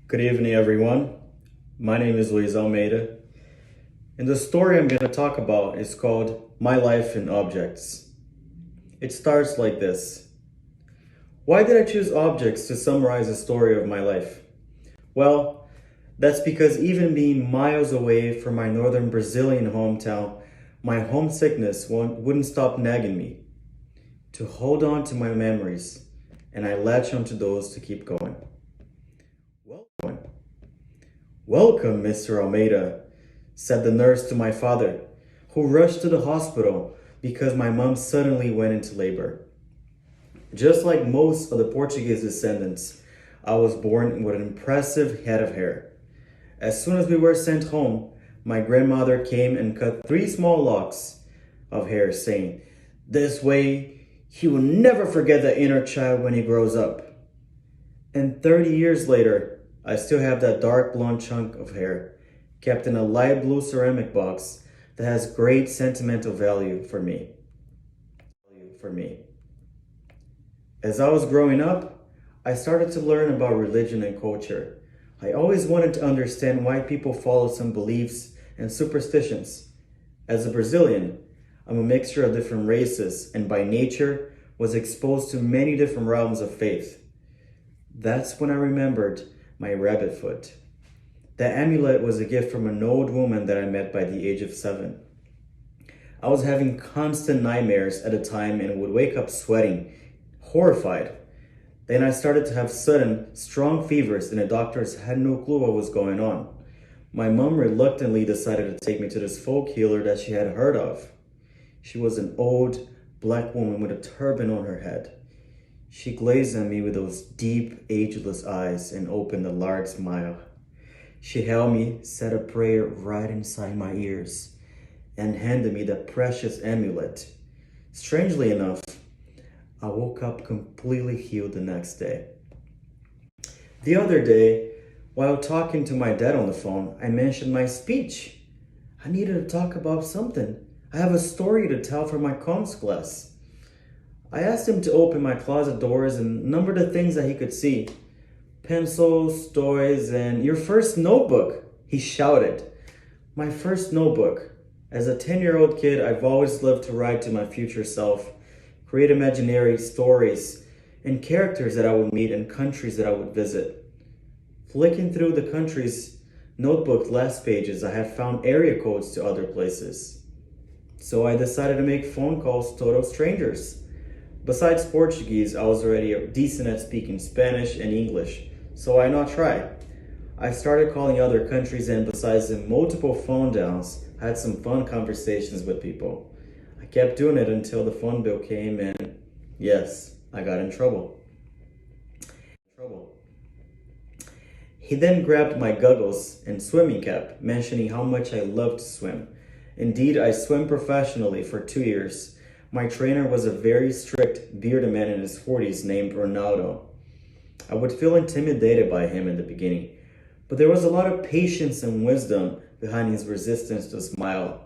Good evening, everyone. My name is Luis Almeida, and the story I'm going to talk about is called My Life in Objects. It starts like this. Why did I choose objects to summarize the story of my life? Well, that's because even being miles away from my northern Brazilian hometown, my homesickness wouldn't stop nagging me to hold on to my memories, and I latch onto those to keep going. Welcome, Mr. Almeida, said the nurse to my father, who rushed to the hospital because my mom suddenly went into labor. Just like most of the Portuguese descendants, I was born with an impressive head of hair. As soon as we were sent home, my grandmother came and cut 3 small locks of hair, saying, "This way, he will never forget the inner child when he grows up." And 30 years later, I still have that dark blonde chunk of hair, kept in a light blue ceramic box that has great sentimental value for me. As I was growing up, I started to learn about religion and culture. I always wanted to understand why people follow some beliefs and superstitions. As a Brazilian, I'm a mixture of different races and by nature was exposed to many different realms of faith. That's when I remembered my rabbit foot. That amulet was a gift from an old woman that I met by the age of 7. I was having constant nightmares at a time and would wake up sweating, horrified. Then I started to have sudden, strong fevers and the doctors had no clue what was going on. My mom reluctantly decided to take me to this folk healer that she had heard of. She was an old, black woman with a turban on her head. She gazed at me with those deep, ageless eyes and opened a large smile. She held me, said a prayer right inside my ears, and handed me that precious amulet. Strangely enough, I woke up completely healed the next day. The other day, while talking to my dad on the phone, I mentioned my speech. I needed to talk about something. I have a story to tell for my comms class. I asked him to open my closet doors and number the things that he could see. Pencils, toys, and your first notebook, he shouted. My first notebook. As a 10-year-old kid, I've always loved to write to my future self, create imaginary stories and characters that I would meet and countries that I would visit. Flicking through the country's notebook last pages, I had found area codes to other places. So I decided to make phone calls to total strangers. Besides Portuguese, I was already decent at speaking Spanish and English, so why not try? I started calling other countries and besides the multiple phone downs, I had some fun conversations with people. I kept doing it until the phone bill came and yes, I got in trouble. He then grabbed my goggles and swimming cap, mentioning how much I loved to swim. Indeed, I swam professionally for 2 years. My trainer was a very strict, bearded man in his 40s named Ronaldo. I would feel intimidated by him in the beginning, but there was a lot of patience and wisdom behind his resistance to smile.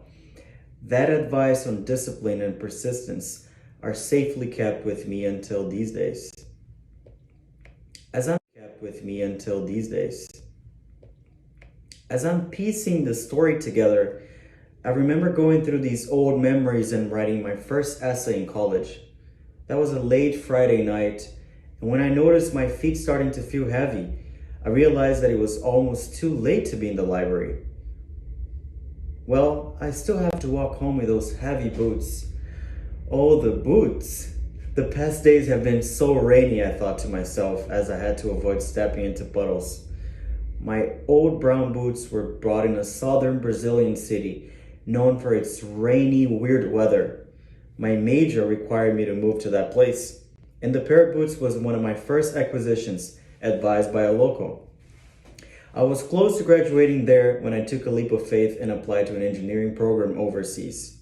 That advice on discipline and persistence are safely kept with me until these days. As I'm piecing the story together, I remember going through these old memories and writing my first essay in college. That was a late Friday night, and when I noticed my feet starting to feel heavy, I realized that it was almost too late to be in the library. Well, I still have to walk home with those heavy boots. Oh, the boots! The past days have been so rainy, I thought to myself as I had to avoid stepping into puddles. My old brown boots were brought in a southern Brazilian city known for its rainy, weird weather. My major required me to move to that place, and the pair of boots was one of my first acquisitions, advised by a local. I was close to graduating there when I took a leap of faith and applied to an engineering program overseas.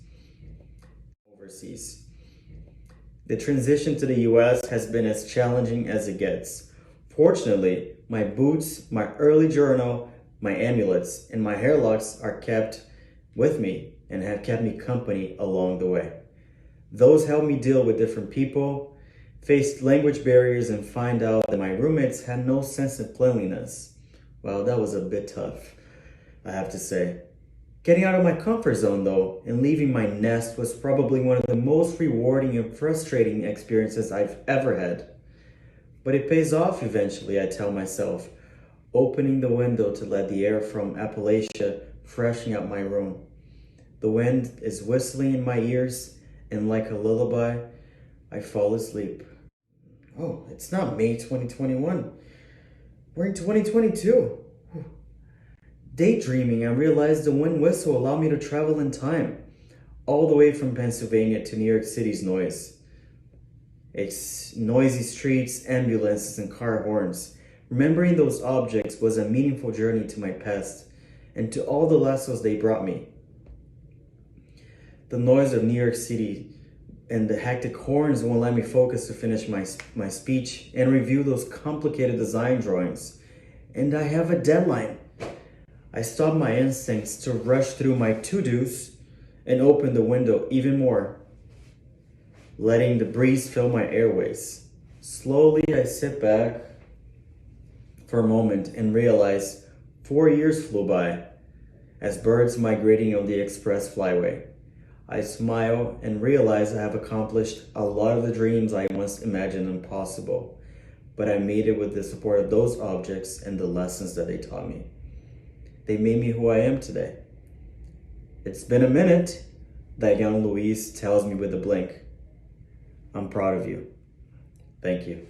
The transition to the US has been as challenging as it gets. Fortunately, my boots, my early journal, my amulets, and my hair locks are kept with me and have kept me company along the way. Those helped me deal with different people, faced language barriers, and find out that my roommates had no sense of cleanliness. Well, that was a bit tough, I have to say. Getting out of my comfort zone, though, and leaving my nest was probably one of the most rewarding and frustrating experiences I've ever had. But it pays off eventually, I tell myself, opening the window to let the air from Appalachia freshen up my room. The wind is whistling in my ears, and like a lullaby, I fall asleep. Oh, it's not May 2021. We're in 2022. Daydreaming, I realized the wind whistle allowed me to travel in time, all the way from Pennsylvania to New York City's noise. It's noisy streets, ambulances, and car horns. Remembering those objects was a meaningful journey to my past and to all the lessons they brought me. The noise of New York City and the hectic horns won't let me focus to finish my speech and review those complicated design drawings. And I have a deadline. I stopped my instincts to rush through my to-dos and open the window even more, letting the breeze fill my airways. Slowly, I sit back for a moment and realize 4 years flew by as birds migrating on the express flyway. I smile and realize I have accomplished a lot of the dreams I once imagined impossible, but I made it with the support of those objects and the lessons that they taught me. They made me who I am today. It's been a minute, that young Louise tells me with a blink. I'm proud of you. Thank you.